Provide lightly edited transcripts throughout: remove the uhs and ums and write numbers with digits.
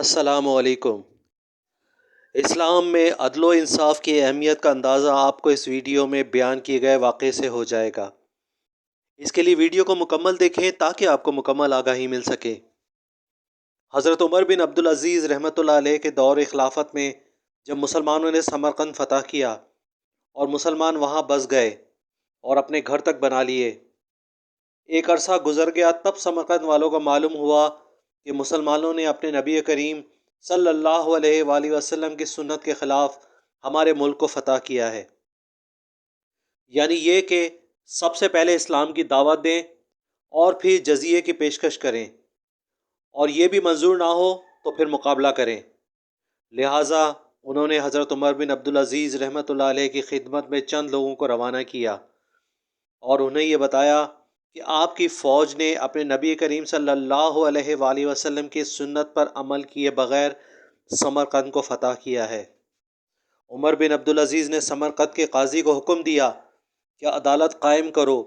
السلام علیکم۔ اسلام میں عدل و انصاف کی اہمیت کا اندازہ آپ کو اس ویڈیو میں بیان کیے گئے واقعے سے ہو جائے گا۔ اس کے لیے ویڈیو کو مکمل دیکھیں تاکہ آپ کو مکمل آگاہی مل سکے۔ حضرت عمر بن عبدالعزیز رحمۃ اللہ علیہ کے دور خلافت میں جب مسلمانوں نے سمرقند فتح کیا اور مسلمان وہاں بس گئے اور اپنے گھر تک بنا لیے، ایک عرصہ گزر گیا، تب سمرقند والوں کو معلوم ہوا کہ مسلمانوں نے اپنے نبی کریم صلی اللہ علیہ وآلہ وسلم کی سنت کے خلاف ہمارے ملک کو فتح کیا ہے۔ یعنی یہ کہ سب سے پہلے اسلام کی دعوت دیں اور پھر جزیے کی پیشکش کریں، اور یہ بھی منظور نہ ہو تو پھر مقابلہ کریں۔ لہٰذا انہوں نے حضرت عمر بن عبدالعزیز رحمۃ اللہ علیہ کی خدمت میں چند لوگوں کو روانہ کیا اور انہیں یہ بتایا کہ آپ کی فوج نے اپنے نبی کریم صلی اللہ علیہ وآلہ وسلم کی سنت پر عمل کیے بغیر سمرقند کو فتح کیا ہے۔ عمر بن عبدالعزیز نے سمرقند کے قاضی کو حکم دیا کہ عدالت قائم کرو،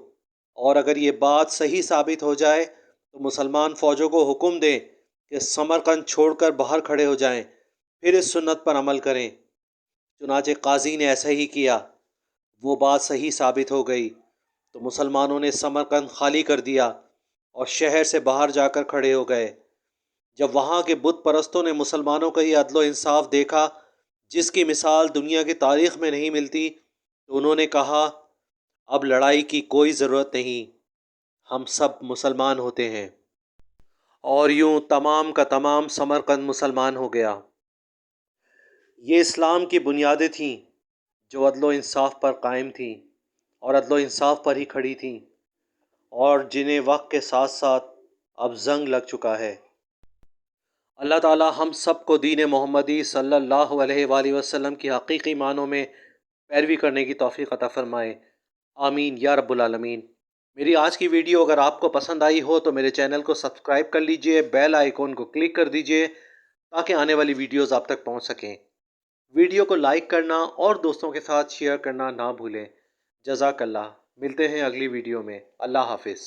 اور اگر یہ بات صحیح ثابت ہو جائے تو مسلمان فوجوں کو حکم دیں کہ سمرقند چھوڑ کر باہر کھڑے ہو جائیں، پھر اس سنت پر عمل کریں۔ چنانچہ قاضی نے ایسا ہی کیا۔ وہ بات صحیح ثابت ہو گئی تو مسلمانوں نے سمرقند خالی کر دیا اور شہر سے باہر جا کر کھڑے ہو گئے۔ جب وہاں کے بت پرستوں نے مسلمانوں کا یہ عدل و انصاف دیکھا جس کی مثال دنیا کی تاریخ میں نہیں ملتی، تو انہوں نے کہا اب لڑائی کی کوئی ضرورت نہیں، ہم سب مسلمان ہوتے ہیں، اور یوں تمام کا تمام سمرقند مسلمان ہو گیا۔ یہ اسلام کی بنیادیں تھیں جو عدل و انصاف پر قائم تھیں اور عدل و انصاف پر ہی کھڑی تھیں، اور جنہیں وقت کے ساتھ ساتھ اب زنگ لگ چکا ہے۔ اللہ تعالی ہم سب کو دین محمدی صلی اللہ علیہ وآلہ وسلم کی حقیقی معنوں میں پیروی کرنے کی توفیق عطا فرمائے، آمین یا رب العالمین۔ میری آج کی ویڈیو اگر آپ کو پسند آئی ہو تو میرے چینل کو سبسکرائب کر لیجئے، بیل آئیکن کو کلک کر دیجئے تاکہ آنے والی ویڈیوز آپ تک پہنچ سکیں۔ ویڈیو کو لائک کرنا اور دوستوں کے ساتھ شیئر کرنا نہ بھولیں۔ جزاک اللہ۔ ملتے ہیں اگلی ویڈیو میں۔ اللہ حافظ۔